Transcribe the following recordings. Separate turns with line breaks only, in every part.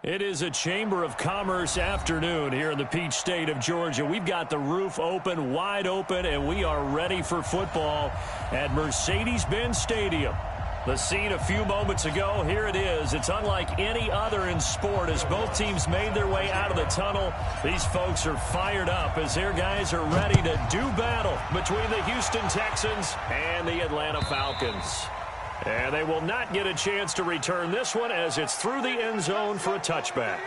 It is a Chamber of Commerce afternoon here in the Peach State of Georgia. We've got the roof open, wide open, and we are ready for football at Mercedes-Benz Stadium. The scene a few moments ago, here it is. It's unlike any other in sport as both teams made their way out of the tunnel. These folks are fired up as their guys are ready to do battle between the Houston Texans and the Atlanta Falcons. And they will not get a chance to return this one as it's through the end zone for a touchback.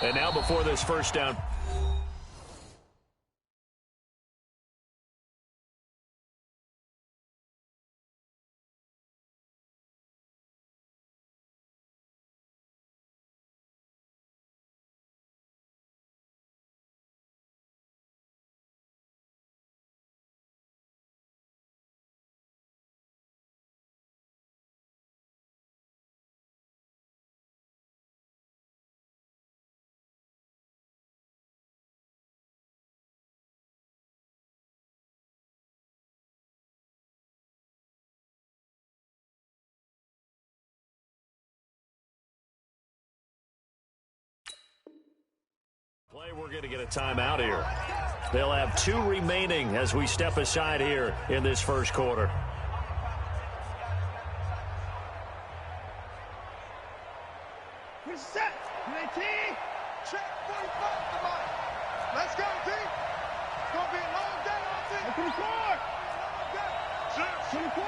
And now before this first down. Play, we're going to get a timeout here. They'll have 2 remaining as we step aside here in this first quarter.
Set. Check 45. Come on. Let's go, D. It's going to be a long day on this. 24. 24.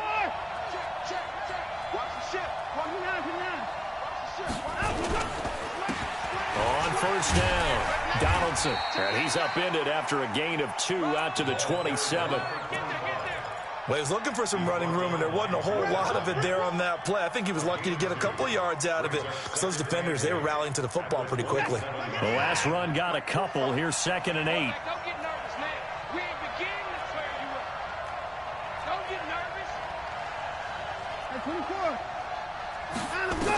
Check. Watch the ship. 29. Watch the ship.
On first down, Donaldson. And he's upended after a gain of 2 out to the 27.
Well, he was looking for some running room, and there wasn't a whole lot of it there on that play. I think he was lucky to get a couple of yards out of it. Because those defenders, they were rallying to the football pretty quickly.
The last run got a couple. Here's 2nd and 8.
Don't get nervous, man. We ain't beginning to swear you up. Don't get nervous. At 24. Adam, go.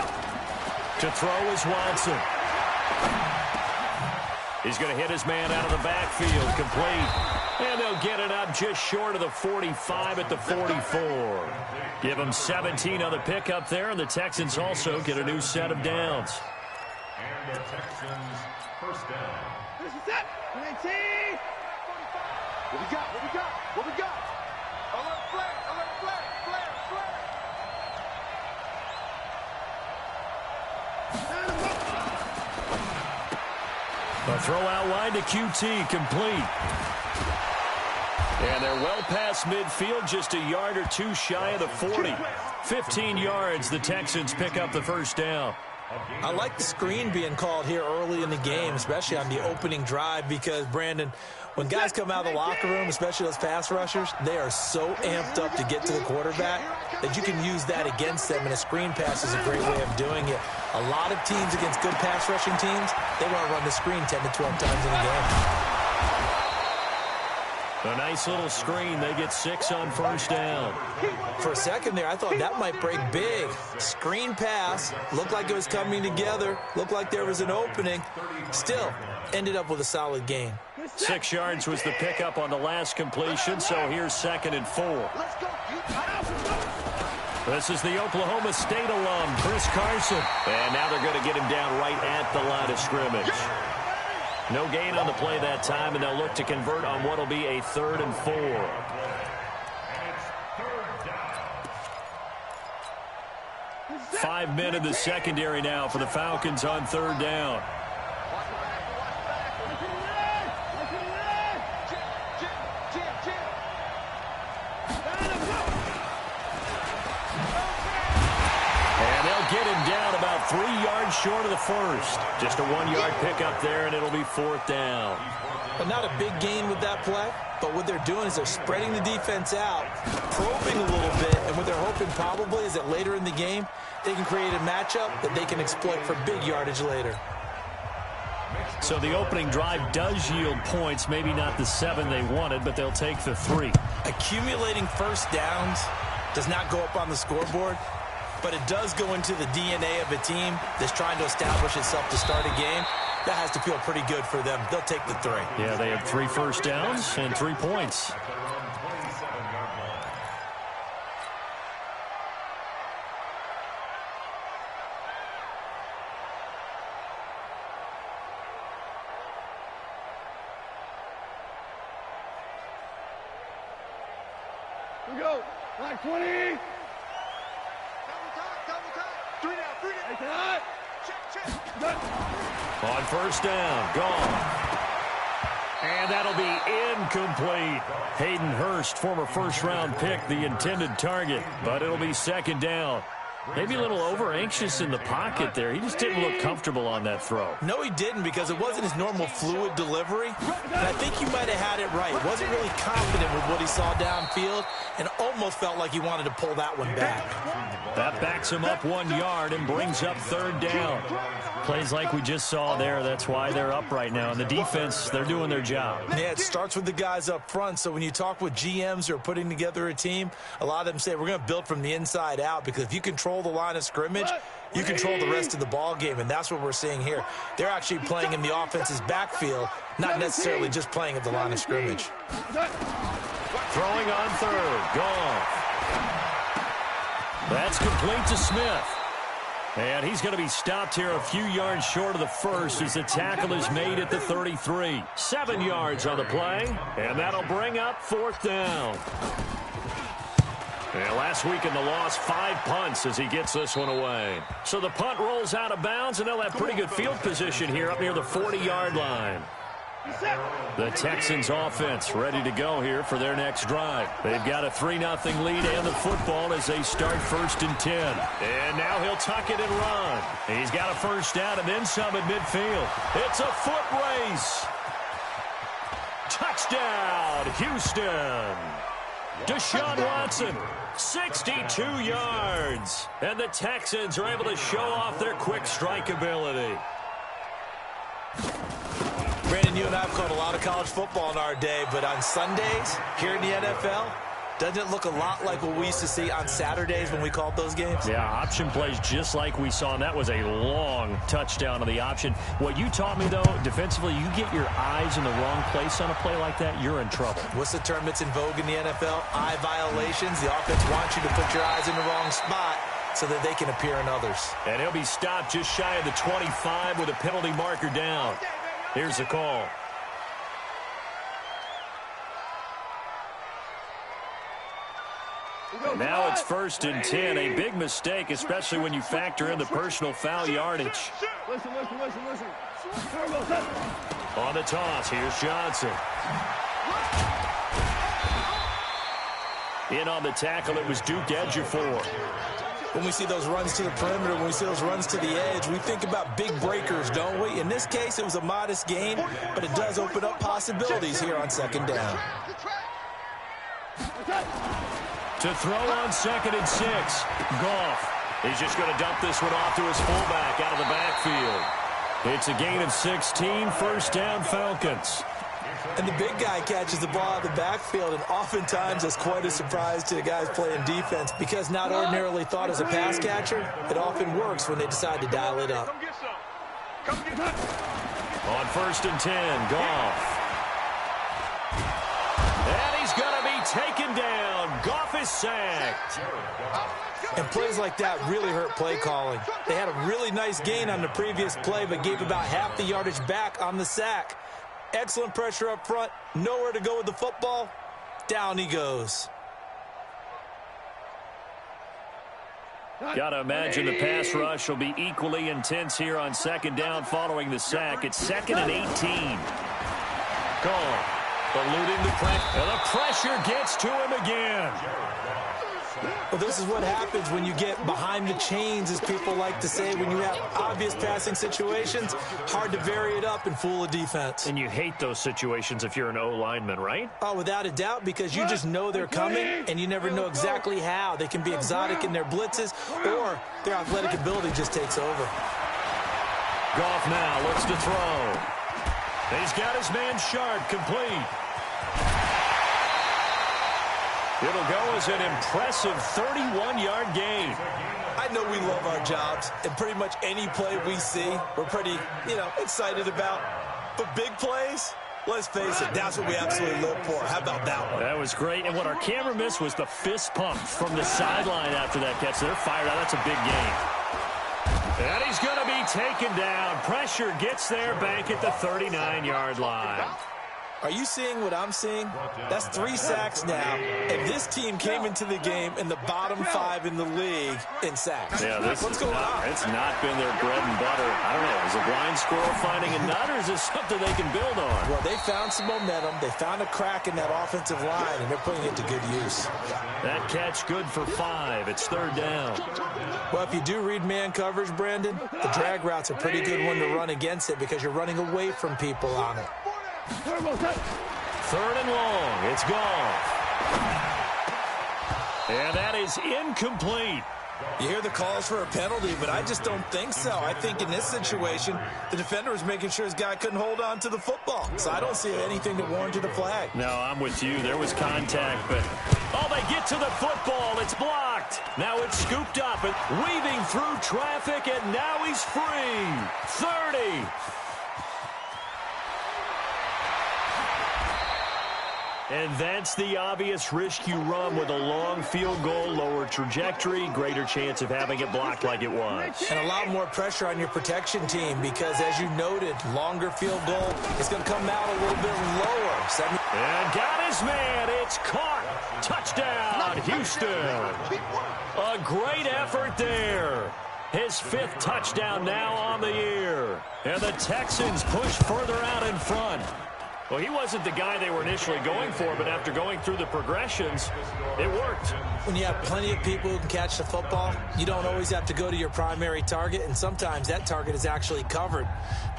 To throw is Watson. He's going to hit his man out of the backfield, complete. And they'll get it up just short of the 45 at the 44. Give them 17 on the pickup there, and the Texans also get a new set of downs.
And the Texans first down.
This is it. 19. What we got? Alert flag.
A throw out wide to QT, complete. And they're well past midfield, just a yard or 2 shy of the 40. 15 yards, the Texans pick up the first down.
I like the screen being called here early in the game, especially on the opening drive, because, Brandon, when guys come out of the locker room, especially those pass rushers, they are so amped up to get to the quarterback that you can use that against them, and a screen pass is a great way of doing it. A lot of teams against good pass rushing teams, they want to run the screen 10 to 12 times in a game.
A nice little screen. They get 6 on first down.
For a second there, I thought that might break big. Screen pass. Looked like it was coming together. Looked like there was an opening. Still, ended up with a solid gain.
6 yards was the pickup on the last completion, so here's 2nd and 4. This is the Oklahoma State alum, Chris Carson. And now they're going to get him down right at the line of scrimmage. No gain on the play that time, and they'll look to convert on what will be a 3rd and 4.
And it's 3rd down.
5 men in the secondary now for the Falcons on 3rd down. And they'll get him down about 3 yards short of the first. Just a 1-yard pickup there, and it'll be 4th down.
But not a big gain with that play. But what they're doing is they're spreading the defense out, probing a little bit, and what they're hoping probably is that later in the game, they can create a matchup that they can exploit for big yardage later.
So the opening drive does yield points, maybe not the 7 they wanted, but they'll take the 3.
Accumulating first downs does not go up on the scoreboard, but it does go into the DNA of a team that's trying to establish itself to start a game. That has to feel pretty good for them. They'll take the 3.
Yeah, they have 3 first downs and 3 points.
We go. Like 20.
Double time. 3 down.
Hey, cut.
Check.
Good.
On first down, gone. And that'll be incomplete. Hayden Hurst, former first-round pick, the intended target, but it'll be second down. Maybe a little over-anxious in the pocket there. He just didn't look comfortable on that throw.
No, he didn't, because it wasn't his normal fluid delivery. And I think you might have had it right. Wasn't really confident with what he saw downfield and almost felt like he wanted to pull that one back.
That backs him up 1 yard and brings up third down. Plays like we just saw there. That's why they're up right now. And the defense, they're doing their job.
Yeah, it starts with the guys up front. So when you talk with GMs who are putting together a team, a lot of them say we're going to build from the inside out, because if you control the line of scrimmage, you control the rest of the ball game, and that's what we're seeing here. They're actually playing in the offense's backfield, not necessarily just playing at the line of scrimmage.
Throwing on third, gone. That's complete to Smith. And he's going to be stopped here a few yards short of the first as the tackle is made at the 33. 7 yards on the play, and that'll bring up fourth down. And last week in the loss, 5 punts as he gets this one away. So the punt rolls out of bounds, and they'll have pretty good field position here up near the 40-yard line. The Texans offense ready to go here for their next drive. They've got a 3-0 lead and the football as they start 1st and 10. And now he'll tuck it and run. He's got a first down and then some at midfield. It's a foot race. Touchdown, Houston. Deshaun Watson, 62 yards. And the Texans are able to show off their quick strike ability.
Brandon, you and I have called a lot of college football in our day, but on Sundays here in the NFL, doesn't it look a lot like what we used to see on Saturdays when we called those games?
Yeah, option plays just like we saw, and that was a long touchdown on the option. What you taught me, though, defensively, you get your eyes in the wrong place on a play like that, you're in trouble.
What's the term that's in vogue in the NFL? Eye violations. The offense wants you to put your eyes in the wrong spot so that they can appear in others.
And he'll be stopped just shy of the 25 with a penalty marker down. Here's the call. And now it's 1st and 10. A big mistake, especially when you factor in the personal foul yardage.
Listen.
On the toss, here's Johnson. In on the tackle, it was Duke Ejiofor.
When we see those runs to the perimeter, when we see those runs to the edge, we think about big breakers, don't we? In this case, it was a modest gain, but it does open up possibilities here on 2nd down.
To throw on 2nd and 6. Goff. He's just going to dump this one off to his fullback out of the backfield. It's a gain of 16, first down Falcons.
And the big guy catches the ball out of the backfield, and oftentimes it's quite a surprise to the guys playing defense because not ordinarily thought as a pass catcher, it often works when they decide to dial it up.
Come get some.
On 1st and 10, Goff. And he's going to be taken down. Goff is sacked.
And plays like that really hurt play calling. They had a really nice gain on the previous play, but gave about half the yardage back on the sack. Excellent pressure up front. Nowhere to go with the football. Down he goes.
Got to imagine the pass rush will be equally intense here on 2nd down following the sack. It's 2nd and 18. Gone. Eluding the pressure. And the pressure gets to him again.
Well, this is what happens when you get behind the chains, as people like to say. When you have obvious passing situations, hard to vary it up and fool a defense.
And you hate those situations if you're an O-lineman, right?
Oh, without a doubt, because you just know they're coming, and you never know exactly how. They can be exotic in their blitzes, or their athletic ability just takes over.
Goff now looks to throw. He's got his man Sharp complete. It'll go as an impressive 31-yard gain.
I know we love our jobs, and pretty much any play we see, we're pretty, excited about. But big plays, let's face it, that's what we absolutely live for. How about that one?
That was great. And what our camera missed was the fist pump from the sideline after that catch. They're fired out. That's a big gain. And he's going to be taken down. Pressure gets there back at the 39-yard line.
Are you seeing what I'm seeing? That's 3 sacks now, and this team came into the game in the bottom 5 in the league in sacks.
Yeah,
What's going on?
It's not been their bread and butter. I don't know. Is a blind squirrel finding a nut, or is this something they can build on?
Well, they found some momentum. They found a crack in that offensive line, and they're putting it to good use.
That catch good for 5. It's 3rd down.
Well, if you do read man coverage, Brandon, the drag route's a pretty good one to run against it because you're running away from people on it.
3rd and long. It's gone. And that is incomplete.
You hear the calls for a penalty, but I just don't think so. I think in this situation, the defender was making sure his guy couldn't hold on to the football. So I don't see anything that warranted a flag.
No, I'm with you. There was contact, but they get to the football. It's blocked. Now it's scooped up and weaving through traffic, and now he's free. 30. And that's the obvious risk you run with a long field goal, lower trajectory, greater chance of having it blocked like it was.
And a lot more pressure on your protection team because, as you noted, longer field goal is going to come out a little bit lower.
And got his man. It's caught. Touchdown, Houston. A great effort there. His 5th touchdown now on the year. And the Texans push further out in front. Well, he wasn't the guy they were initially going for, but after going through the progressions, it worked.
When you have plenty of people who can catch the football, you don't always have to go to your primary target, and sometimes that target is actually covered.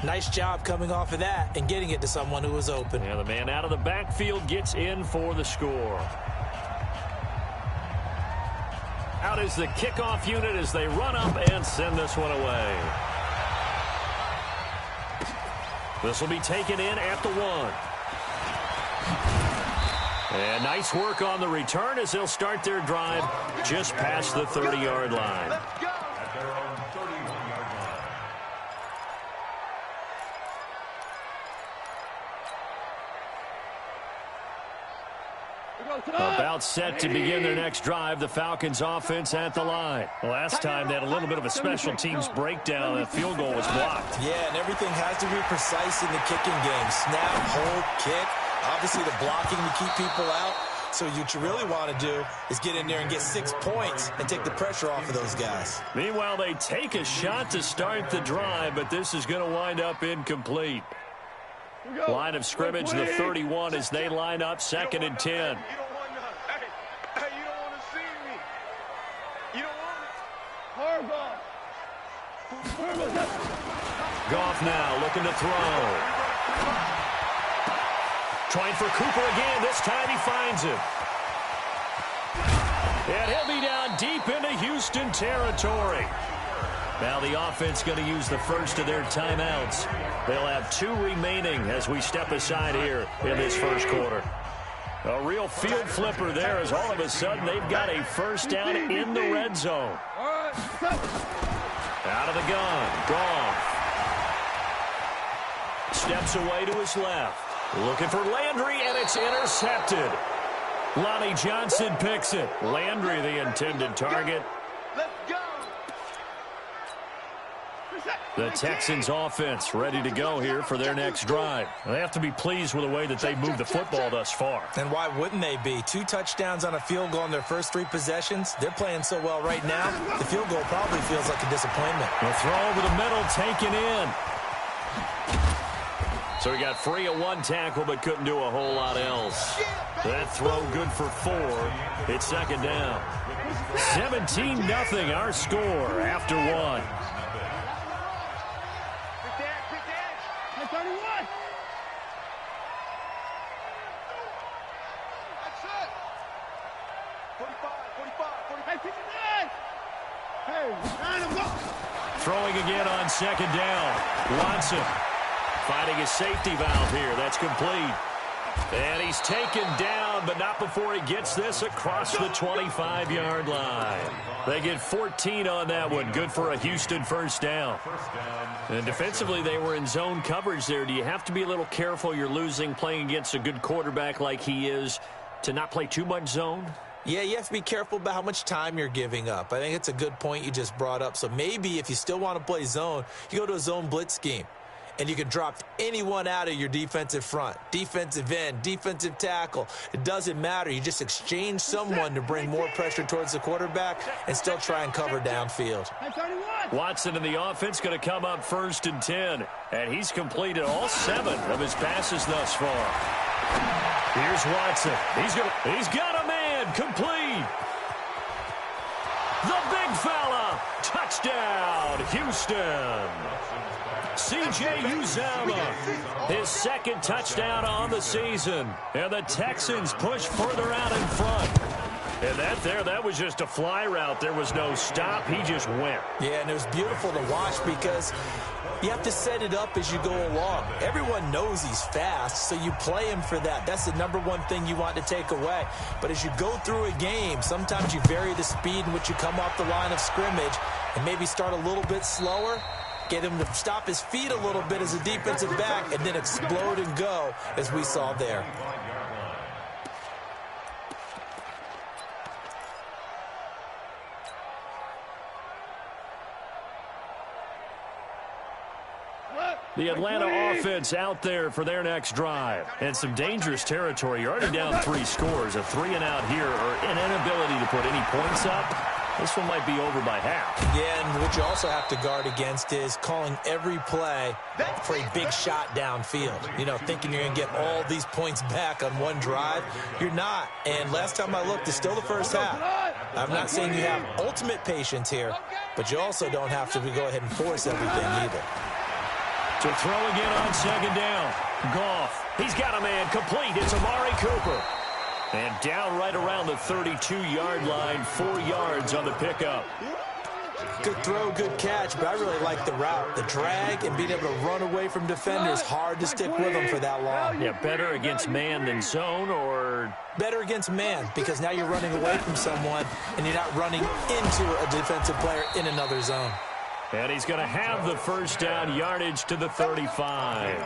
Nice job coming off of that and getting it to someone who was open.
Yeah, the man out of the backfield gets in for the score. Out is the kickoff unit as they run up and send this one away. This will be taken in at the 1. And nice work on the return as they'll start their drive just past the 30-yard line.
Let's go.
About set to begin their next drive, the Falcons offense at the line. Last time they had a little bit of a special teams breakdown. That field goal was blocked.
Yeah, and everything has to be precise in the kicking game. Snap, hold, kick. Obviously the blocking to keep people out. So what you really want to do is get in there and get 6 points and take the pressure off of those guys.
Meanwhile, they take a shot to start the drive, but this is going to wind up incomplete. Line of scrimmage, the 31 as they line up 2nd and 10.
You don't want none. Hey, you don't want to see me. You don't want it.
Goff now looking to throw. Trying for Cooper again. This time he finds him. And he'll be down deep into Houston territory. Now the offense going to use the first of their timeouts. They'll have 2 remaining as we step aside here in this first quarter. A real field flipper there as all of a sudden they've got a first down in the red zone. Out of the gun, Goff. Steps away to his left. Looking for Landry, and it's intercepted. Lonnie Johnson picks it. Landry, the intended target.
Let's go.
The Texans offense ready to go here for their next drive. They have to be pleased with the way that they've moved the football thus far.
And why wouldn't they be? 2 touchdowns on a field goal in their first 3 possessions. They're playing so well right now, the field goal probably feels like a disappointment.
The throw over the middle taken in. So he got free of 1 tackle but couldn't do a whole lot else. That throw good for 4. It's 2nd down. 17-0 our score after 1. Throwing again on 2nd down. Watson fighting a safety valve here. That's complete. And he's taken down, but not before he gets this across the 25-yard line. They get 14 on that one. Good for a Houston first down. And defensively, they were in zone coverage there. Do you have to be a little careful? You're losing playing against a good quarterback like he is to not play too much zone?
Yeah, you have to be careful about how much time you're giving up. I think it's a good point you just brought up. So maybe if you still want to play zone, you go to a zone blitz scheme. And you can drop anyone out of your defensive front, defensive end, defensive tackle. It doesn't matter. You just exchange someone to bring more pressure towards the quarterback and still try and cover downfield.
Watson in the offense going to come up 1st and 10. And he's completed all 7 of his passes thus far. Here's Watson. He's got a man complete. The big fella. Touchdown, Houston. C.J. Uzomah, his 2nd touchdown on the season. And the Texans push further out in front. And that was just a fly route. There was no stop. He just went.
Yeah, and it was beautiful to watch because you have to set it up as you go along. Everyone knows he's fast, so you play him for that. That's the #1 thing you want to take away. But as you go through a game, sometimes you vary the speed in which you come off the line of scrimmage and maybe start a little bit slower. Get him to stop his feet a little bit as a defensive back and then explode and go as we saw there.
The Atlanta offense out there for their next drive. And some dangerous territory. You're already down 3 scores. A 3-and-out here or an inability to put any points up. This one might be over by half.
Yeah, and what you also have to guard against is calling every play for a big shot downfield. You know, thinking you're going to get all these points back on one drive. You're not. And last time I looked, it's still the first half. I'm not saying you have ultimate patience here, but you also don't have to go ahead and force everything either.
To throw again on 2nd down. Goff. He's got a man complete. It's Amari Cooper. And down right around the 32-yard line, 4 yards on the pickup.
Good throw, good catch, but I really like the route. The drag and being able to run away from defenders, hard to stick with them for that long.
Yeah, better against man than zone, or?
Better against man, because now you're running away from someone and you're not running into a defensive player in another zone.
And he's going to have the first down, yardage to the 35.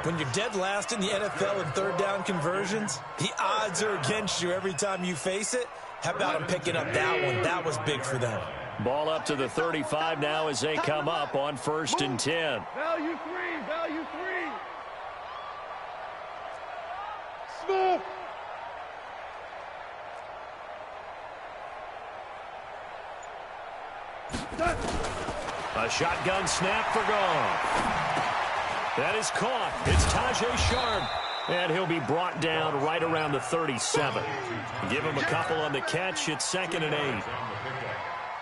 When you're dead last in the NFL in 3rd down conversions, the odds are against you every time you face it. How about him picking up that one? That was big for them.
Ball up to the 35 now as they come up on 1st and 10.
Value 3, value 3. Smooth.
A shotgun snap for Goff. That is caught. It's Tajay Sharp. And he'll be brought down right around the 37. Give him a couple on the catch. It's 2nd and 8.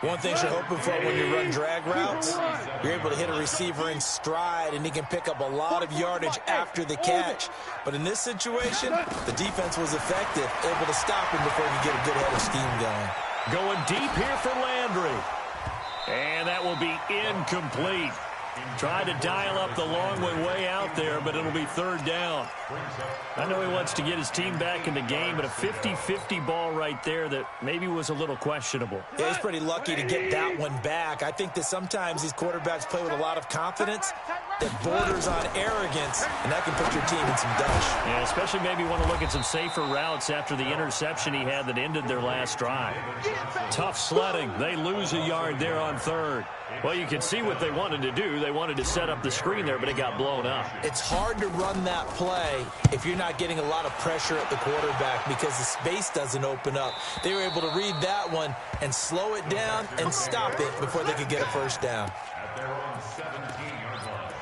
One thing you're hoping for when you run drag routes, you're able to hit a receiver in stride, and he can pick up a lot of yardage after the catch. But in this situation, the defense was effective, able to stop him before he could get a good head of steam going.
Going deep here for Landry. And that will be incomplete. Tried to dial up the long way out there, but it'll be 3rd down. I know he wants to get his team back in the game, but a 50-50 ball right there that maybe was a little questionable.
Yeah, he's pretty lucky to get that one back. I think that sometimes these quarterbacks play with a lot of confidence that borders on arrogance, and that can put your team in some dutch.
Yeah, especially maybe want to look at some safer routes after the interception he had that ended their last drive. Tough sledding. They lose a yard there on 3rd. Well, you can see what they wanted to do. They wanted to set up the screen there, but it got blown up.
It's hard to run that play if you're not getting a lot of pressure at the quarterback because the space doesn't open up. They were able to read that one and slow it down and stop it before they could get a first down.
At their own 17-yard line.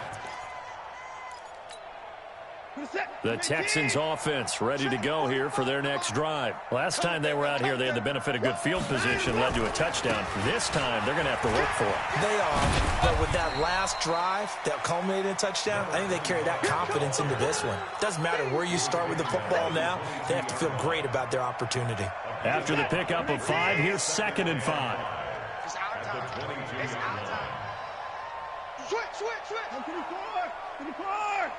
The Texans offense ready to go here for their next drive. Last time they were out here, they had the benefit of good field position, led to a touchdown. This time, they're going to have to work for it.
They are, but with that last drive that culminated in a touchdown, I think they carry that confidence into this one. Doesn't matter where you start with the football now, they have to feel great about their opportunity.
After the pickup of 5, here's 2nd and 5.
It's our time. It's our time. Switch. To the car.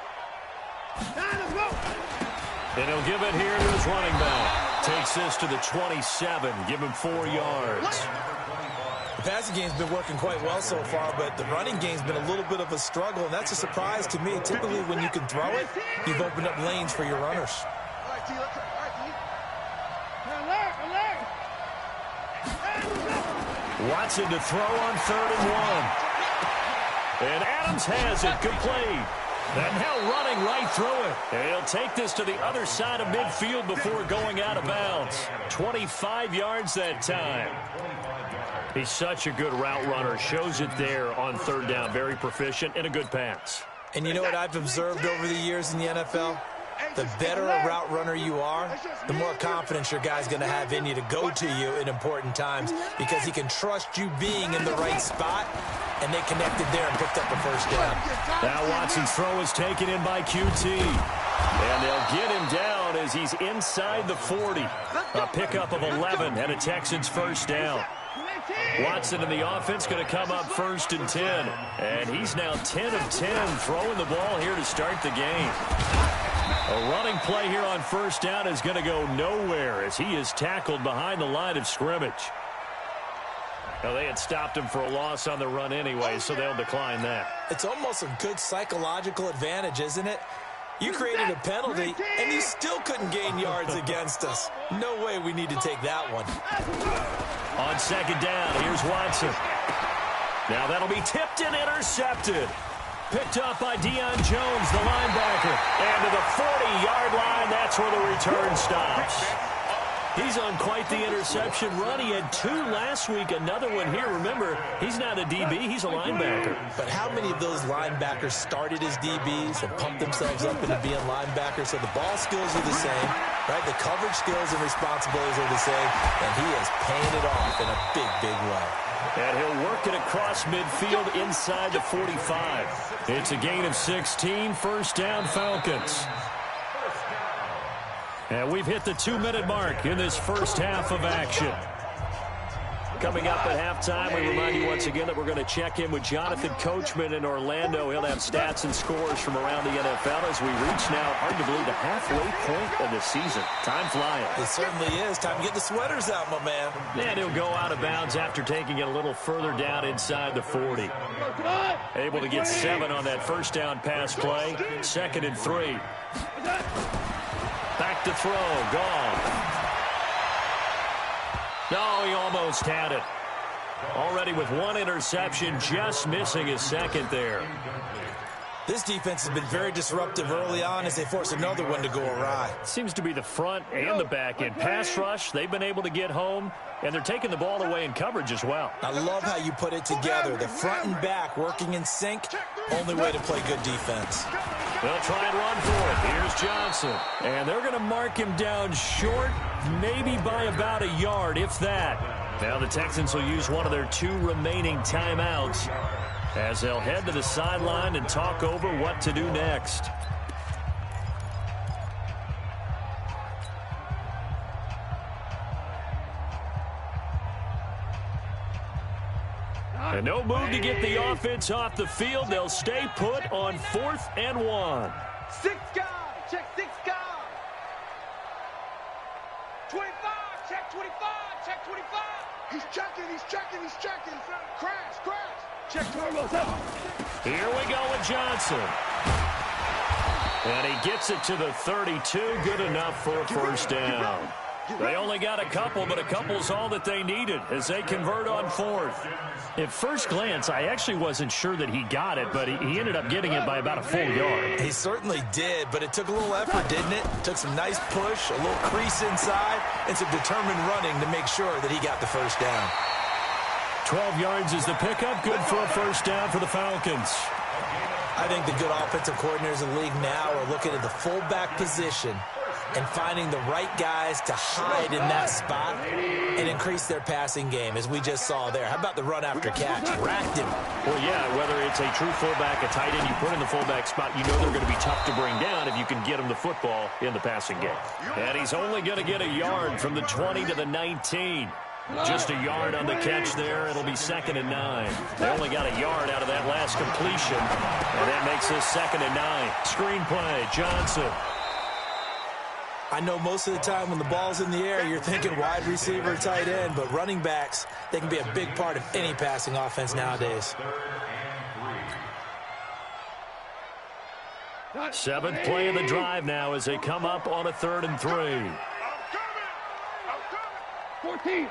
And he'll give it here to his running back. Takes this to the 27. Give him 4 yards.
The passing game's been working quite well so far, but the running game's been a little bit of a struggle, and that's a surprise to me. Typically, when you can throw it, you've opened up lanes for your runners.
Watson to throw on 3rd and 1. And Adams has it complete. And now running right through it. And he'll take this to the other side of midfield before going out of bounds. 25 yards that time. He's such a good route runner. Shows it there on 3rd down. Very proficient and a good pass.
And you know what I've observed over the years in the NFL? The better a route runner you are, the more confidence your guy's going to have in you to go to you in important times because he can trust you being in the right spot, and they connected there and picked up a 1st down.
Now Watson's throw is taken in by QT. And they'll get him down as he's inside the 40. A pickup of 11 and a Texans 1st down. Watson in the offense going to come up 1st and 10. And he's now 10 of 10 throwing the ball here to start the game. A running play here on 1st down is going to go nowhere as he is tackled behind the line of scrimmage. Now, they had stopped him for a loss on the run anyway, so they'll decline that.
It's almost a good psychological advantage, isn't it? You created a penalty, and you still couldn't gain yards against us. No way we need to take that one.
On 2nd down, here's Watson. Now that'll be tipped and intercepted. Picked up by Deion Jones, the linebacker. And to the 40-yard line, that's where the return stops. He's on quite the interception run. He had 2 last week, another one here. Remember, he's not a DB, he's a linebacker.
But how many of those linebackers started as DBs and pumped themselves up into being linebackers? So the ball skills are the same, right? The coverage skills and responsibilities are the same, and he has paid it off in a big, big way.
And he'll work it across midfield inside the 45. It's a gain of 16, 1st down Falcons. And we've hit the 2-minute mark in this first half of action. Coming up at halftime, we remind you once again that we're going to check in with Jonathan Coachman in Orlando. He'll have stats and scores from around the NFL as we reach now, hard to believe, the halfway point of the season. Time flying.
It certainly is. Time to get the sweaters out, my man.
And he'll go out of bounds after taking it a little further down inside the 40. Able to get 7 on that 1st down pass play. 2nd and 3. Back to throw. Gone. No, he almost had it. Already with 1 interception, just missing his 2nd there.
This defense has been very disruptive early on as they force another one to go awry.
Seems to be the front and the back end. Pass rush, they've been able to get home, and they're taking the ball away in coverage as well.
I love how you put it together. The front and back working in sync. Only way to play good defense.
They'll try and run for it. Here's Johnson. And they're going to mark him down short, maybe by about a yard, if that. Now the Texans will use one of their 2 remaining timeouts as they'll head to the sideline and talk over what to do next. And no move to get the offense off the field. They'll stay put on 4th and 1.
6 guys. Check 6 guys. 25. Check 25. Check 25. He's checking. He's checking. He's checking. Crash. Crash. Check 27.
Here we go with Johnson. And he gets it to the 32. Good enough for a 1st down. They only got a couple, but a couple's all that they needed as they convert on 4th. At first glance, I actually wasn't sure that he got it, but he ended up getting it by about a full yard.
He certainly did, but it took a little effort, didn't it? Took some nice push, a little crease inside, and some determined running to make sure that he got the 1st down.
12 yards is the pickup. Good for a 1st down for the Falcons.
I think the good offensive coordinators in the league now are looking at the fullback position and finding the right guys to hide in that spot and increase their passing game, as we just saw there. How about the run after catch? Racked him.
Well, yeah, whether it's a true fullback, a tight end, you put in the fullback spot, you know they're going to be tough to bring down if you can get them the football in the passing game. And he's only going to get a yard from the 20 to the 19. Just a yard on the catch there. It'll be 2nd and 9. They only got a yard out of that last completion, and that makes this 2nd and 9. Screen play, Johnson.
I know most of the time when the ball's in the air, you're thinking wide receiver, tight end, but running backs, they can be a big part of any passing offense nowadays.
7th play of the drive now as they come up on a 3rd and 3.
14.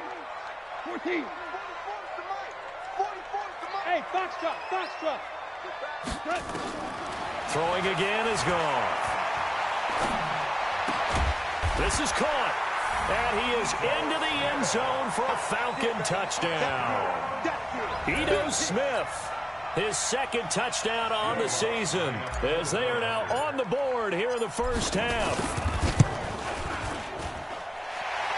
14. Hey, Foxtrot.
Throwing again is gone. This is caught. And he is into the end zone for a Falcon touchdown. Ito Smith, his 2nd touchdown on the season, as they are now on the board here in the first half.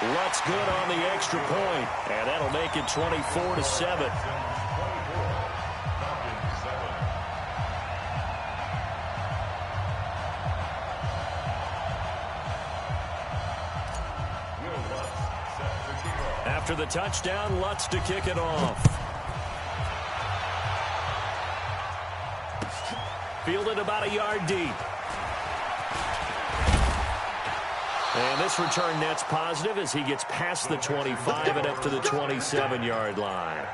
Lutz good on the extra point, and that'll make it 24-7. After the touchdown, Lutz to kick it off. Fielded about a yard deep. And this return net's positive as he gets past the 25 and up to the 27-yard line.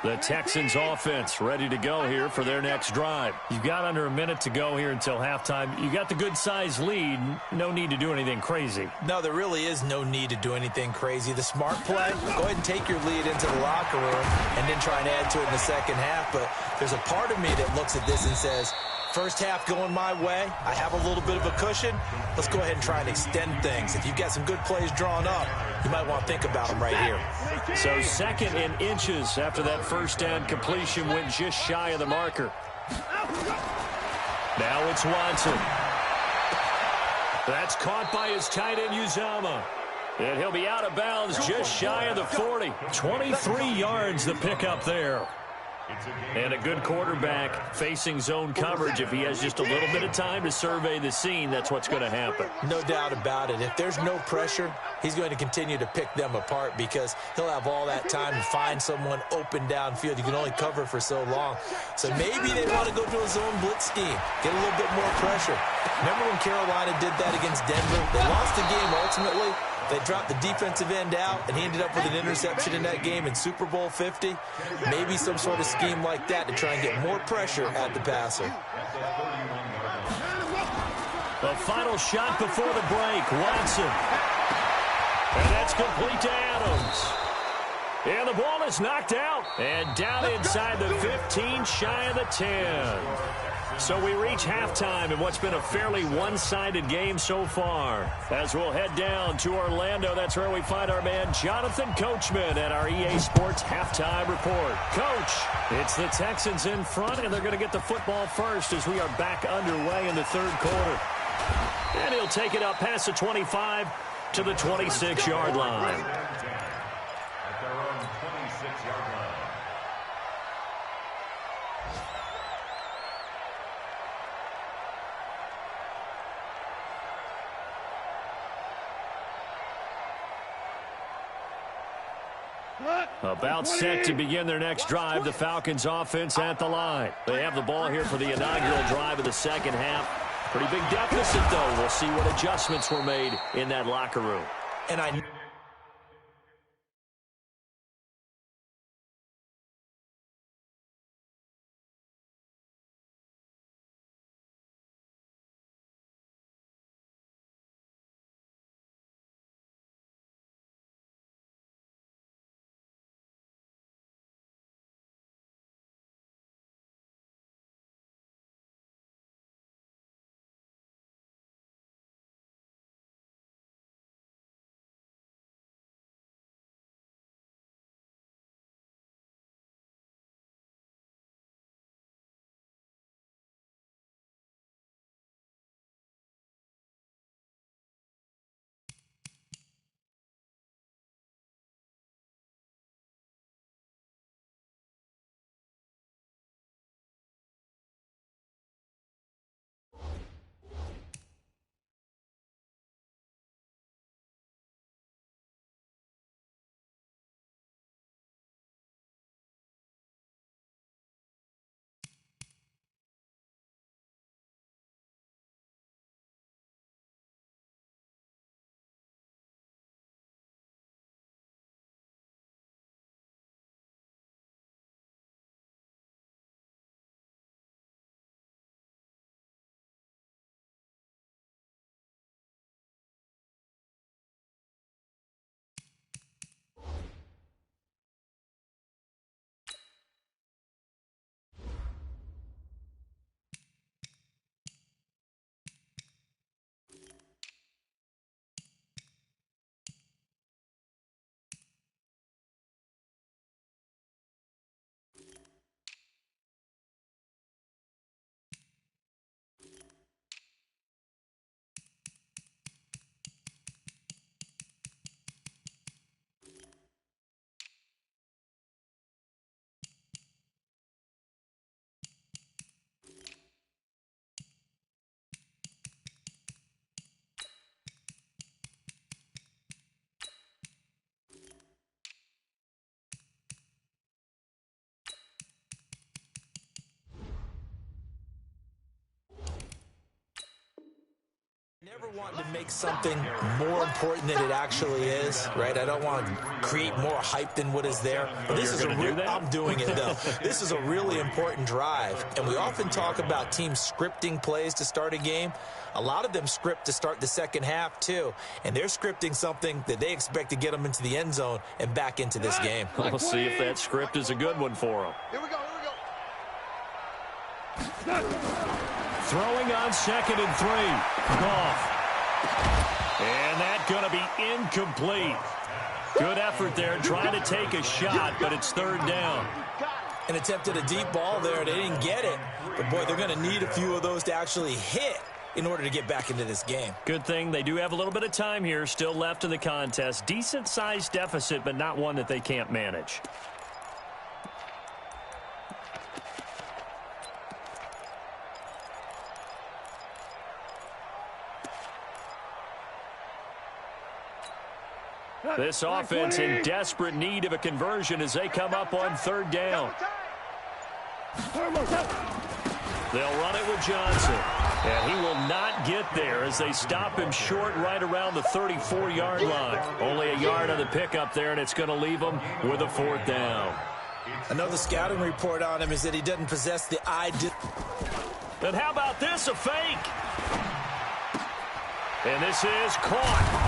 The Texans offense ready to go here for their next drive. You've got under a minute to go here until halftime. You got the good-sized lead. No need to do anything crazy.
No, there really is no need to do anything crazy. The smart play, go ahead and take your lead into the locker room and then try and add to it in the second half. But there's a part of me that looks at this and says, first half going my way, I have a little bit of a cushion. Let's go ahead and try and extend things. If you've got some good plays drawn up, you might want to think about them right here.
So 2nd in inches after that first down completion went just shy of the marker. Now it's Watson. That's caught by his tight end, Uzama. And he'll be out of bounds just shy of the 40. 23 yards the pickup there. And a good quarterback facing zone coverage. If he has just a little bit of time to survey the scene, that's what's going to happen.
No doubt about it. If there's no pressure, he's going to continue to pick them apart because he'll have all that time to find someone open downfield. You can only cover for so long. So maybe they want to go to a zone blitz scheme, get a little bit more pressure. Remember when Carolina did that against Denver? They lost the game ultimately. They dropped the defensive end out, and he ended up with an interception in that game in Super Bowl 50. Maybe some sort of scheme like that to try and get more pressure at the passer.
The final shot before the break, Watson. And that's complete to Adams. And the ball is knocked out. And down inside the 15, shy of the 10. So we reach halftime in what's been a fairly one-sided game so far. As we'll head down to Orlando, that's where we find our man Jonathan Coachman at our EA Sports Halftime Report. Coach, it's the Texans in front, and they're going to get the football first as we are back underway in the third quarter. And he'll take it up past the 25 to the 26-yard line. About set to begin their next drive, the Falcons offense at the line. They have the ball here for the inaugural drive of the second half. Pretty big deficit, though. We'll see what adjustments were made in that locker room.
And wanting to make something more important than it actually is, right? I don't want to create more hype than what is there. But this is I'm doing it, though. This is a really important drive, and we often talk about teams scripting plays to start a game. A lot of them script to start the second half, too, and they're scripting something that they expect to get them into the end zone and back into this game.
We'll see if that script is a good one for them.
Here we go.
Throwing on 2nd and 3. Goff. And that's going to be incomplete. Good effort there, trying to take a shot, but it's 3rd down.
And attempted a deep ball there. They didn't get it. But, boy, they're going to need a few of those to actually hit in order to get back into this game.
Good thing they do have a little bit of time here still left in the contest. Decent-sized deficit, but not one that they can't manage. This offense in desperate need of a conversion as they come up on 3rd down. They'll run it with Johnson. And he will not get there as they stop him short right around the 34-yard line. Only a yard on the pickup there, and it's going to leave him with a 4th down.
Another scouting report on him is that he doesn't possess the eye.
And how about this, a fake? And this is caught.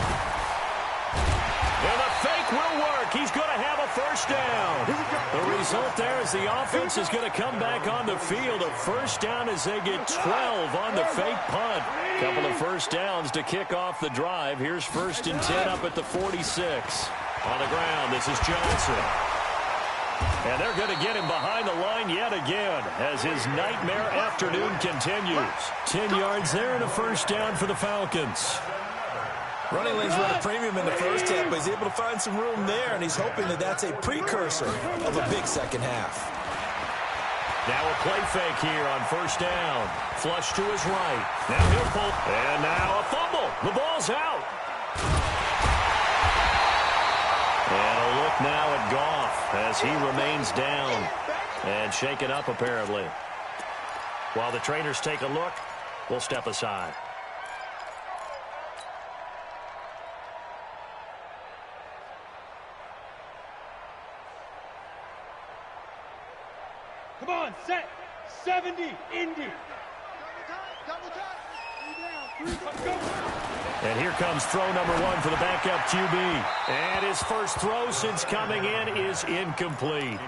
And the fake will work. He's going to have a 1st down. The result there is the offense is going to come back on the field. A 1st down as they get 12 on the fake punt. Couple of 1st downs to kick off the drive. Here's 1st and 10 up at the 46. On the ground, this is Johnson. And they're going to get him behind the line yet again as his nightmare afternoon continues. 10 yards there and a 1st down for the Falcons.
Running lanes run a premium in the first half, but he's able to find some room there, and he's hoping that that's a precursor of a big second half.
Now a play fake here on 1st down. Flush to his right. Now he'll pull. And now a fumble. The ball's out. And a look now at Goff as he remains down and shaken up apparently. While the trainers take a look, we'll step aside.
Come on, set. 70, Indy.
And here comes throw number 1 for the backup QB. And his first throw since coming in is incomplete.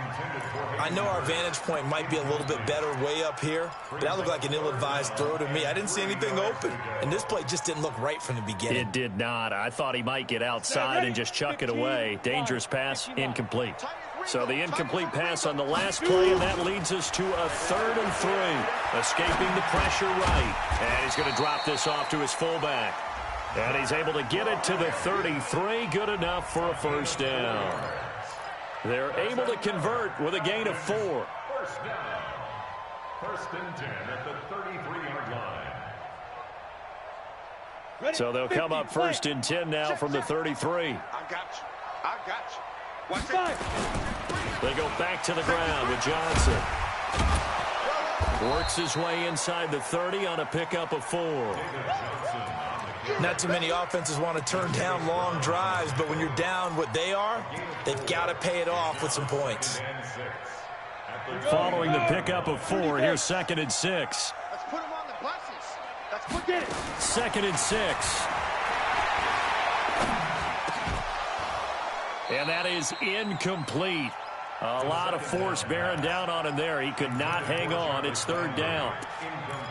I know our vantage point might be a little bit better way up here, but that looked like an ill-advised throw to me. I didn't see anything open, and this play just didn't look right from the beginning.
It did not. I thought he might get outside and just chuck it away. Dangerous pass, incomplete. So the incomplete pass on the last play, and that leads us to a 3rd and 3. Escaping the pressure right. And he's going to drop this off to his fullback. And he's able to get it to the 33. Good enough for a 1st down. They're able to convert with a gain of 4.
1st down. 1st and 10 at the 33-yard line.
So they'll come up 1st and 10 now from the 33.
I got you. Watch it.
They go back to the ground with Johnson. Works his way inside the 30 on a pickup of 4.
Not too many offenses want to turn down long drives, but when you're down what they are, they've got to pay it off with some points.
Following the pickup of 4, here's 2nd and 6.
Let's put them on the buses. Let's put it.
2nd and 6. And that is incomplete. A lot of force bearing down on him there. He could not hang on. It's 3rd down.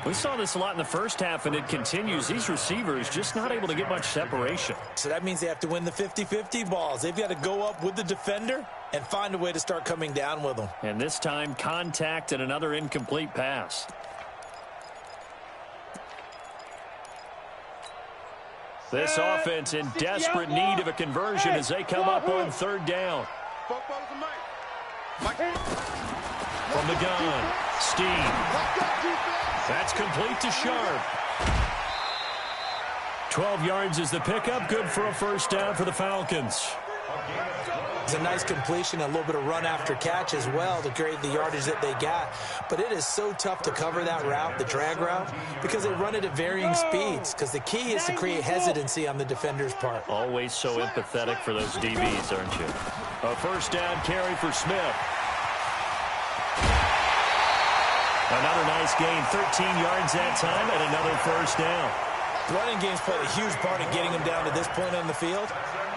We saw this a lot in the first half, and it continues. These receivers just not able to get much separation.
So that means they have to win the 50-50 balls. They've got to go up with the defender and find a way to start coming down with them.
And this time, contact and another incomplete pass. This offense in desperate need of a conversion as they come up on 3rd down. From the gun, Steve. That's complete to Sharp. 12 yards is the pickup. Good for a 1st down for the Falcons.
It's a nice completion, a little bit of run after catch as well to create the yardage that they got. But it is so tough to cover that route, the drag route, because they run it at varying speeds. Because the key is to create hesitancy on the defender's part.
Always so empathetic for those DBs, aren't you? A first down carry for Smith. Another nice gain, 13 yards that time, and another first down.
Running games play a huge part in getting them down to this point on the field.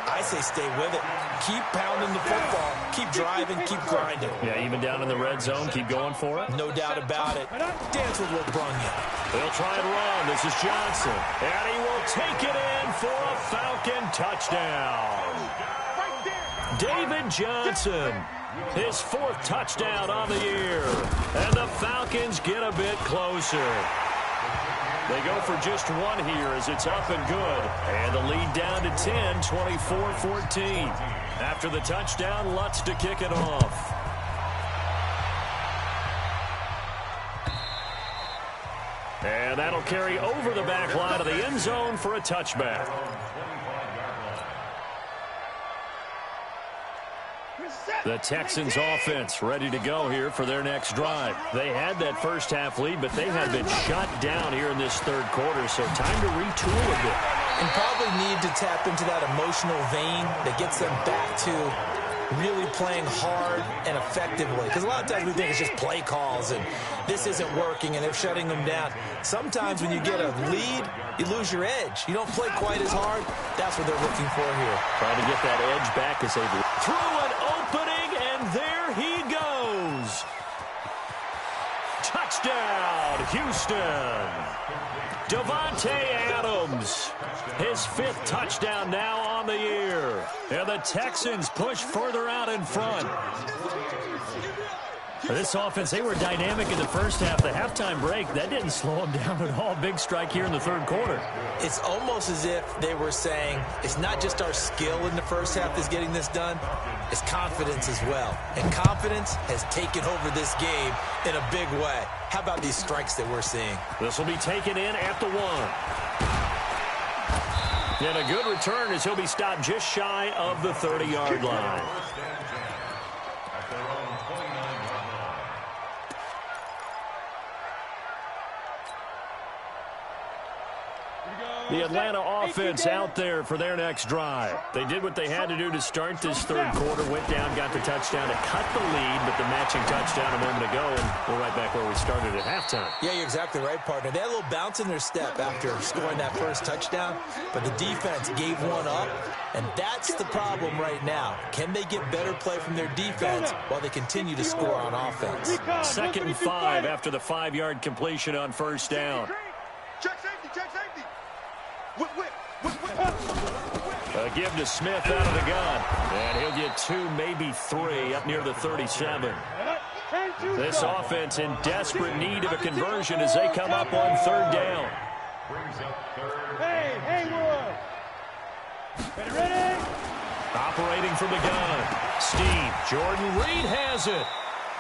I say stay with it. Keep pounding the football. Keep driving. Keep grinding.
Yeah, even down in the red zone, keep going for it.
No doubt about it. Dance with what brung you.
They'll try and run. This is Johnson. And he will take it in for a Falcon touchdown. David Johnson, his 4th touchdown on the year. And the Falcons get a bit closer. They go for just one here as it's up and good. And the lead down to 10, 24-14. After the touchdown, Lutz to kick it off. And that'll carry over the back line of the end zone for a touchback. The Texans offense ready to go here for their next drive. They had that first half lead, but they have been shut down here in this third quarter, so time to retool a bit.
And probably need to tap into that emotional vein that gets them back to really playing hard and effectively. Because a lot of times we think it's just play calls and this isn't working and they're shutting them down. Sometimes when you get a lead, you lose your edge. You don't play quite as hard. That's what they're looking for here.
Trying to get that edge back as they through an opening, and there he goes. Touchdown, Houston. Davante Adams, his 5th touchdown now on the year. And the Texans push further out in front. For this offense, they were dynamic in the first half. The halftime break, that didn't slow them down at all. Big strike here in the third quarter.
It's almost as if they were saying, it's not just our skill in the first half that's getting this done, it's confidence as well. And confidence has taken over this game in a big way. How about these strikes that we're seeing?
This will be taken in at the 1. And a good return as he'll be stopped just shy of the 30-yard line. The Atlanta offense out there for their next drive. They did what they had to do to start this third quarter, went down, got the touchdown to cut the lead, but the matching touchdown a moment ago, and we're right back where we started at halftime.
Yeah, you're exactly right, partner. They had a little bounce in their step after scoring that first touchdown, but the defense gave one up, and that's the problem right now. Can they get better play from their defense while they continue to score on offense?
2nd and 5 after the 5-yard completion on first down.
Check safety, check safety. Whip.
A give to Smith out of the gun. And he'll get 2, maybe 3 up near the 37. This offense in desperate need of a conversion as they come up on 3rd down.
Hey, ready?
Operating from the gun. Steve, Jordan Reed has it.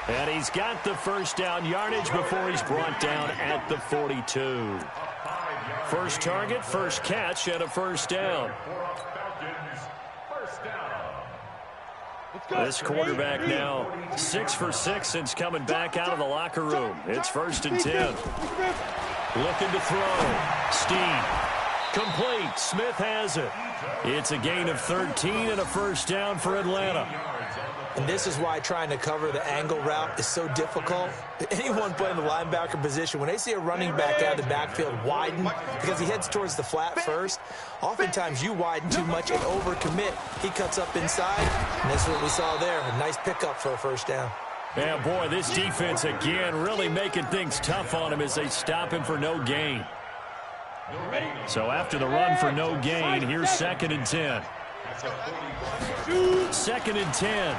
And he's got the first down yardage before he's brought down at the 42. First target, first catch, and a first down. This quarterback now 6 for 6 since coming back out of the locker room. It's 1st and 10. Looking to throw. Steve. Complete. Smith has it. It's a gain of 13 and a first down for Atlanta.
And this is why trying to cover the angle route is so difficult. Anyone playing the linebacker position, when they see a running back out of the backfield widen, because he heads towards the flat first, oftentimes you widen too much and overcommit. He cuts up inside, and that's what we saw there. A nice pickup for a first down.
Yeah, boy, this defense again really making things tough on him as they stop him for no gain. So after the run for no gain, here's 2nd and 10. 2nd and 10.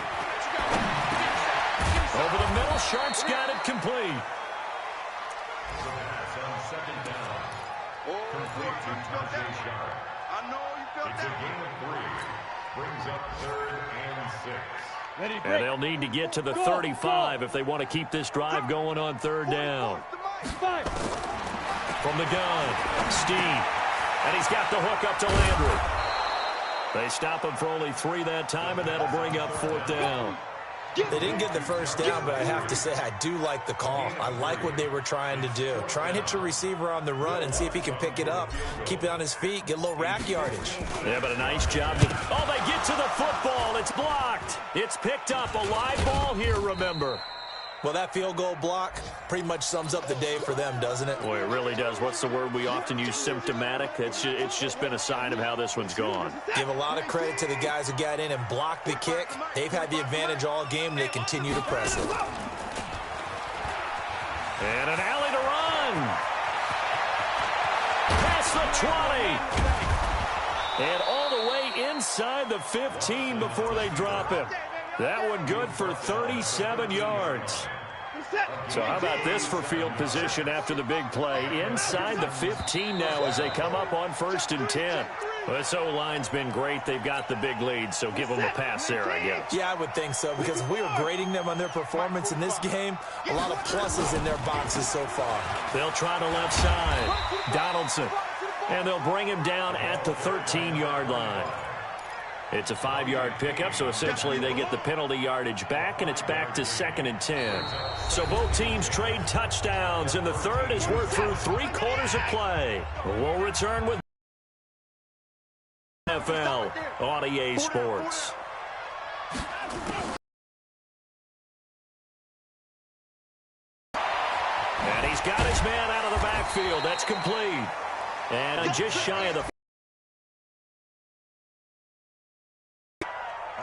Over the middle, Sharp's got it complete.
I know you felt
It's a gain of 3. Brings up 3rd and 6.
And they'll need to get to the 35 if they want to keep this drive going on 3rd down. From the gun, Steve. And he's got the hook up to Landry. They stop him for only 3 that time, and that'll bring up 4th down.
They didn't get the first down, but I have to say I do like the call. I like what they were trying to do. Try and hit your receiver on the run and see if he can pick it up, keep it on his feet, get a little rack yardage.
Yeah, but a nice job. Oh, they get to the football. It's blocked. It's picked up. A live ball here, remember.
Well, that field goal block pretty much sums up the day for them, doesn't it?
Boy, it really does. What's the word we often use? Symptomatic. It's just been a sign of how this one's gone.
Give a lot of credit to the guys who got in and blocked the kick. They've had the advantage all game, and they continue to press it.
And an alley to run. Past the 20. And all the way inside the 15 before they drop him. That one good for 37 yards. So how about this for field position after the big play? Inside the 15 now as they come up on 1st and 10. Well, this O-line's been great. They've got the big lead, so give them a pass there, I guess.
Yeah, I would think so, because if we were grading them on their performance in this game, a lot of pluses in their boxes so far.
They'll try the left side. Donaldson. And they'll bring him down at the 13-yard line. It's a 5-yard pickup, so essentially they get the penalty yardage back, and it's back to 2nd and 10. So both teams trade touchdowns in the third as we're through 3 quarters of play. We'll return with NEFL on EA Sports. And he's got his man out of the backfield. That's complete. And just shy of the...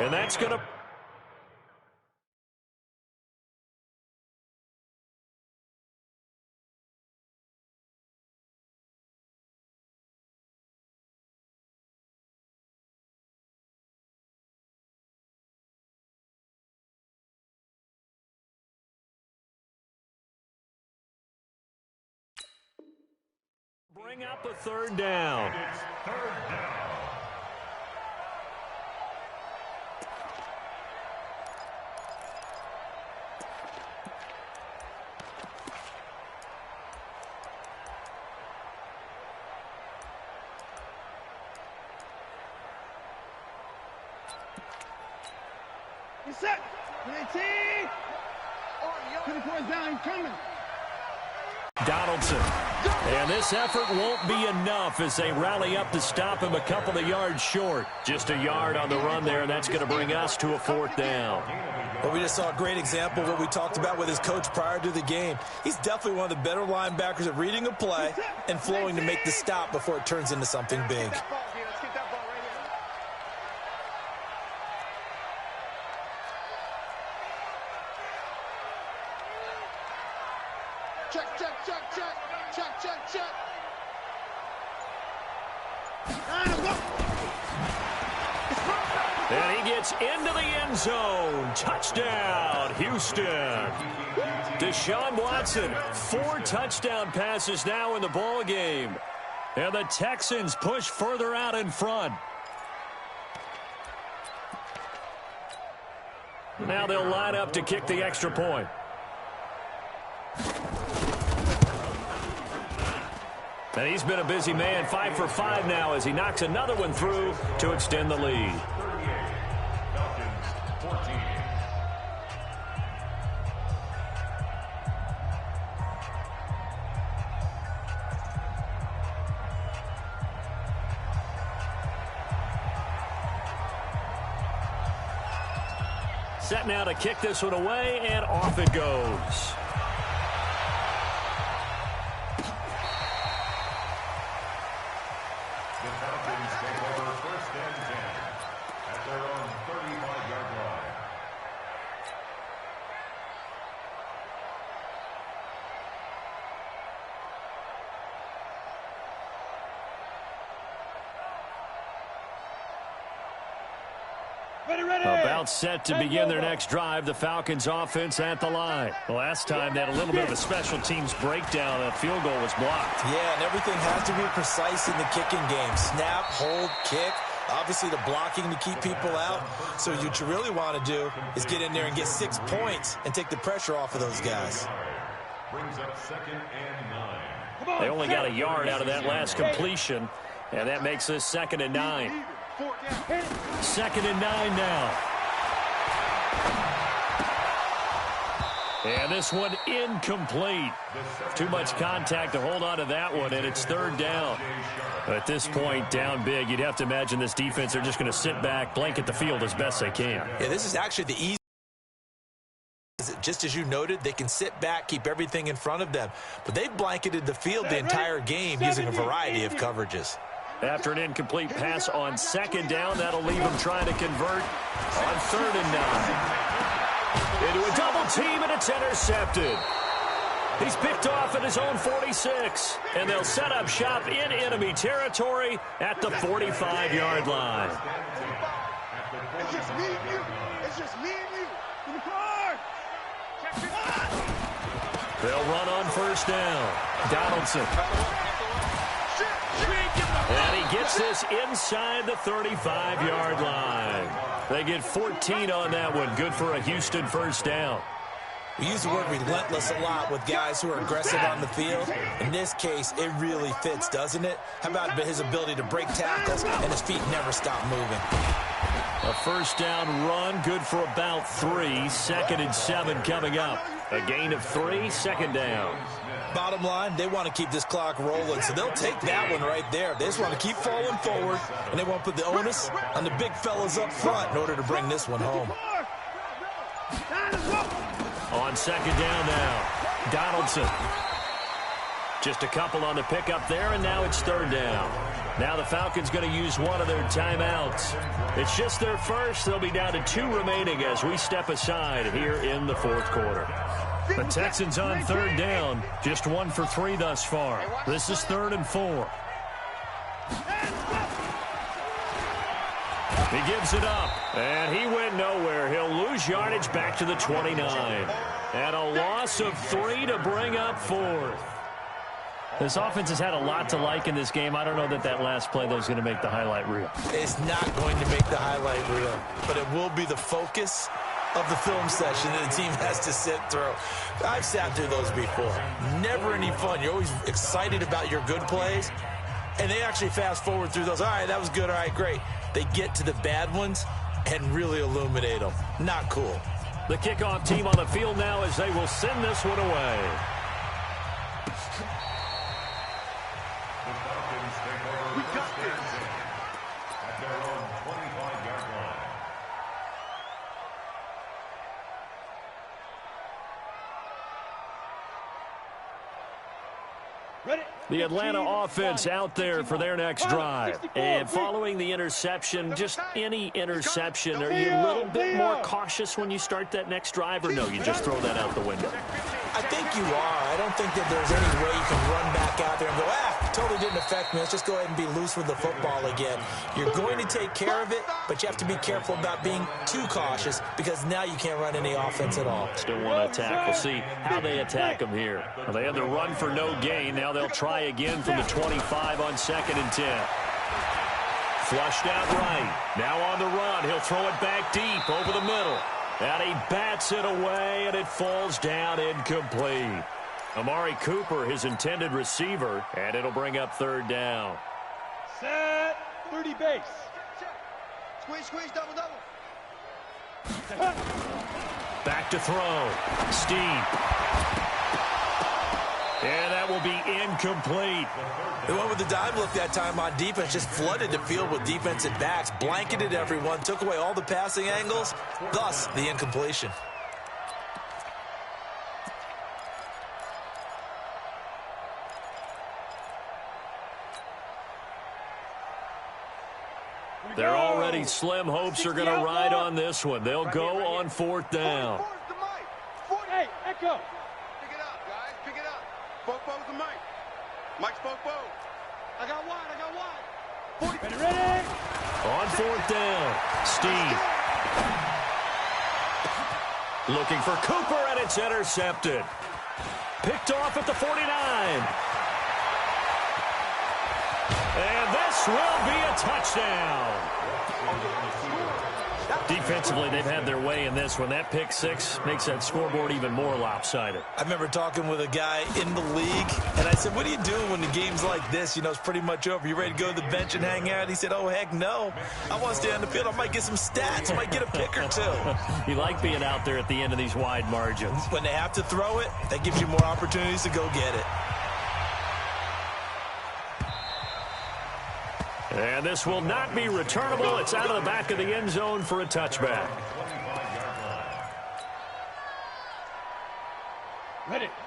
And that's going to... bring up a 3rd down.
It's 3rd down.
He's set. 19. 24 down, coming.
Donaldson. And this effort won't be enough as they rally up to stop him a couple of yards short. Just a yard on the run there, and that's going to bring us to a 4th down.
Well, we just saw a great example of what we talked about with his coach prior to the game. He's definitely one of the better linebackers at reading a play and flowing to make the stop before it turns into something big.
Check.
And he gets into the end zone. Touchdown, Houston. Deshaun Watson, 4 touchdown passes now in the ball game. And the Texans push further out in front. Now they'll line up to kick the extra point. And he's been a busy man, 5 for 5 now as he knocks another one through to extend the lead.
38, Falcons 14.
Set now to kick this one away, and off it goes.
The Falcons take over 1st and 10 at their own 35-yard line.
Ready.
About set to begin their next drive. The Falcons offense at the line. The last time they had a little bit of a special teams breakdown. That field goal was blocked.
Yeah, and everything has to be precise in the kicking game. Snap, hold, kick. Obviously, the blocking to keep people out. So what you really want to do is get in there and get 6 points and take the pressure off of those guys.
Brings up 2nd and 9.
They only got a yard out of that last completion, and that makes this 2nd and 9.
4 down.
2nd and 9 now. And this one incomplete. Too much contact to hold on to that one, and it's 3rd down. At this point, down big, you'd have to imagine this defense are just going to sit back, blanket the field as best they can.
Yeah, this is actually the easy. Just as you noted, they can sit back, keep everything in front of them. But they've blanketed the field the entire game using a variety of coverages.
After an incomplete pass on 2nd down, that'll leave them trying to convert on 3rd and 9. Into a double team, and it's intercepted. He's picked off at his own 46, and they'll set up shop in enemy territory at the 45-yard line.
It's just me and you. It's just me and you.
To the car!
They'll run on 1st down. Donaldson. And he gets this inside the 35-yard line. They get 14 on that one. Good for a Houston 1st down.
We use the word relentless a lot with guys who are aggressive on the field. In this case, it really fits, doesn't it? How about his ability to break tackles and his feet never stop moving?
A 1st down run, good for about 3. 2nd and 7 coming up. A gain of 3, 2nd down.
Bottom line, they want to keep this clock rolling, so they'll take that one right there. They just want to keep falling forward, and they want to put the onus on the big fellas up front in order to bring this one home.
On 2nd down now, Donaldson. Just a couple on the pickup there, and now it's 3rd down. Now the Falcons going to use one of their timeouts. It's just their first. They'll be down to 2 remaining as we step aside here in the 4th quarter. The Texans on 3rd down, just 1 for 3 thus far. This is 3rd and 4. He gives it up, and he went nowhere. He'll lose yardage back to the 29. And a loss of 3 to bring up 4th. This offense has had a lot to like in this game. I don't know that last play, though, is going to make the highlight reel.
It's not going to make the highlight reel, but it will be the focus of the film session that the team has to sit through. I've sat through those before. Never any fun. You're always excited about your good plays, and they actually fast forward through those. All right, that was good. All right, great. They get to the bad ones and really illuminate them. Not cool.
The kickoff team on the field now as they will send this one away.
We got this.
At their own 25-yard line.
Ready?
The Atlanta offense out there for their next drive. And following the interception, just any interception, are you a little bit more cautious when you start that next drive, or no, you just throw that out the window?
I think you are. I don't think that there's any way you can run back out there and go, totally didn't affect me. Let's just go ahead and be loose with the football again. You're going to take care of it, but you have to be careful about being too cautious because now you can't run any offense at all.
Still want to attack. We'll see how they attack them here. Well, they had the run for no gain. Now they'll try again from the 25 on 2nd and 10. Flushed out right. Now on the run. He'll throw it back deep over the middle. And he bats it away, and it falls down incomplete. Amari Cooper, his intended receiver, and it'll bring up 3rd down.
Set. 30 base.
Squeeze, squeeze, double, double.
Back to throw. Steve. And that will be incomplete.
They went with the dime look that time on defense, just flooded the field with defensive backs, blanketed everyone, took away all the passing angles, thus the incompletion.
They're already slim hopes are going to ride on this one. They'll go on 4th down.
Hey, Echo.
Pick it up, guys. Pick it up. Bo's the mic. Mike's Bo. I got wide.
Ready.
On 4th down, Steve. Looking for Cooper, and it's intercepted. Picked off at the 49. And this will be a touchdown. Defensively, they've had their way in this one. That pick six makes that scoreboard even more lopsided.
I remember talking with a guy in the league, and I said, what are you doing when the game's like this? You know, it's pretty much over. You ready to go to the bench and hang out? He said, oh, heck no. I want to stay on the field. I might get some stats. I might get a pick or two.
You like being out there at the end of these wide margins.
When they have to throw it, that gives you more opportunities to go get it.
And this will not be returnable. It's out of the back of the end zone for a touchback.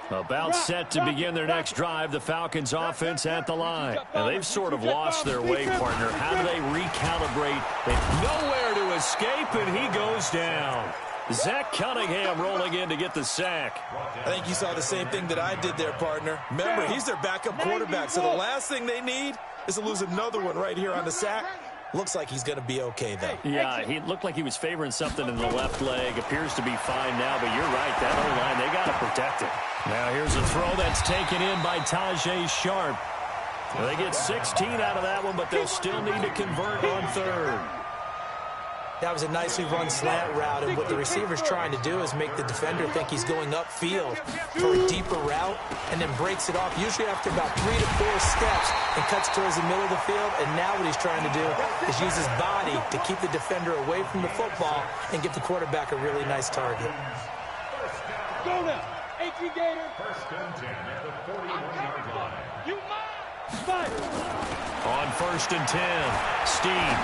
About set to begin their next drive, the Falcons offense at the line. And they've sort of lost their way, partner. How do they recalibrate? They've nowhere to escape, and he goes down. Zach Cunningham rolling in to get the sack.
I think you saw the same thing that I did there, partner. Remember, he's their backup quarterback, so the last thing they need is to lose another one right here on the sack. Looks like he's going to be okay, though.
Yeah, he looked like he was favoring something in the left leg. Appears to be fine now, but you're right. That O-line, they got to protect it. Now here's a throw that's taken in by Tajay Sharp. Well, they get 16 out of that one, but they'll still need to convert on third.
That was a nicely run slant route, and what the receiver's trying to do is make the defender think he's going upfield for a deeper route, and then breaks it off, usually after about 3 to 4 steps, and cuts towards the middle of the field. And now what he's trying to do is use his body to keep the defender away from the football and give the quarterback a really nice target.
Go now, H.E. Gator.
First and 10 at the 41-yard line.
You mine. Fight.
On first and 10, Steve.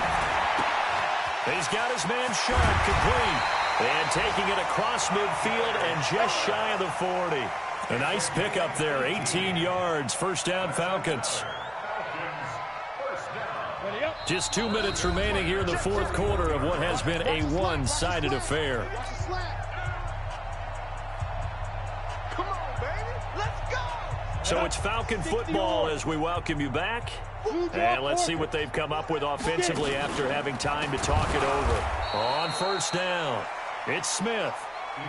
He's got his man Sharp complete. And taking it across midfield and just shy of the 40. A nice pickup there, 18 yards, first down Falcons. Just 2 minutes remaining here in the fourth quarter of what has been a one-sided affair.
Come on, baby. Let's go.
So it's Falcon football as we welcome you back. And let's see what they've come up with offensively after having time to talk it over. On first down, it's Smith.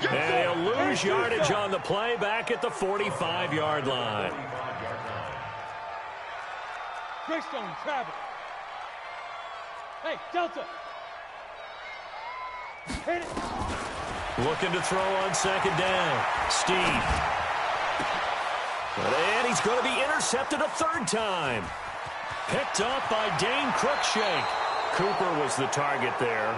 And he'll lose yardage on the play back at the 45-yard line.
Greystone, travel. Hey, Delta. Hit it.
Looking to throw on second down. Steve. And he's going to be intercepted a third time. Picked up by Dane Cruikshank. Cooper was the target there.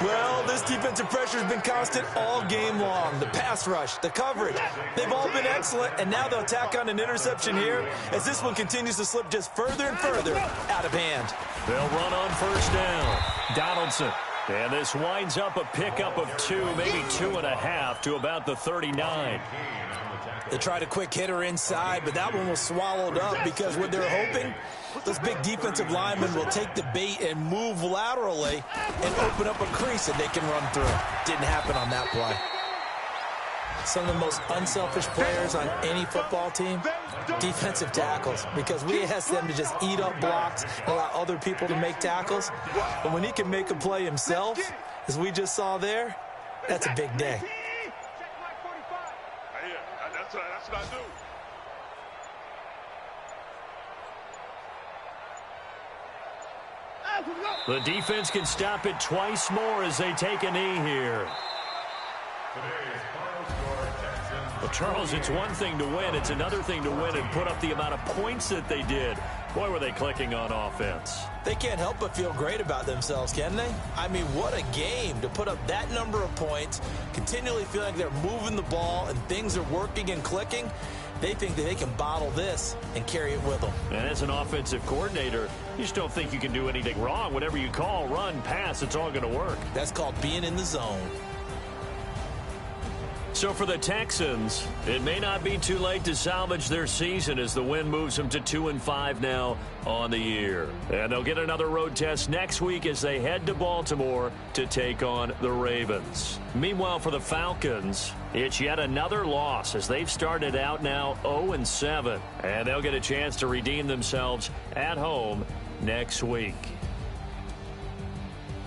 Well, this defensive pressure has been constant all game long. The pass rush, the coverage, they've all been excellent, and now they'll tack on an interception here as this one continues to slip just further and further out of hand.
They'll run on first down. Donaldson. And this winds up a pickup of 2, maybe 2.5 to about the 39.
They tried a quick hitter inside, but that one was swallowed up because what they're hoping, those big defensive linemen will take the bait and move laterally and open up a crease that they can run through. Didn't happen on that play. Some of the most unselfish players on any football team, defensive tackles, because we ask them to just eat up blocks and allow other people to make tackles. But when he can make a play himself, as we just saw there, that's a big day.
That's what I do.
The defense can stop it twice more as they take a knee here. Well, Charles, it's one thing to win. It's another thing to win and put up the amount of points that they did. Boy, were they clicking on offense.
They can't help but feel great about themselves, can they? I mean, what a game to put up that number of points, continually feeling like they're moving the ball and things are working and clicking. They think that they can bottle this and carry it with them.
And as an offensive coordinator, you just don't think you can do anything wrong. Whatever you call, run, pass, it's all going to work.
That's called being in the zone.
So for the Texans, it may not be too late to salvage their season as the win moves them to 2-5 now on the year. And they'll get another road test next week as they head to Baltimore to take on the Ravens. Meanwhile, for the Falcons, it's yet another loss as they've started out now 0-7. And they'll get a chance to redeem themselves at home next week.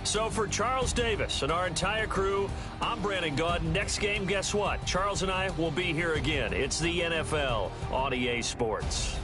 So for Charles Davis and our entire crew, I'm Brandon Gaudin. Next game, guess what? Charles and I will be here again. It's the NFL on EA Sports.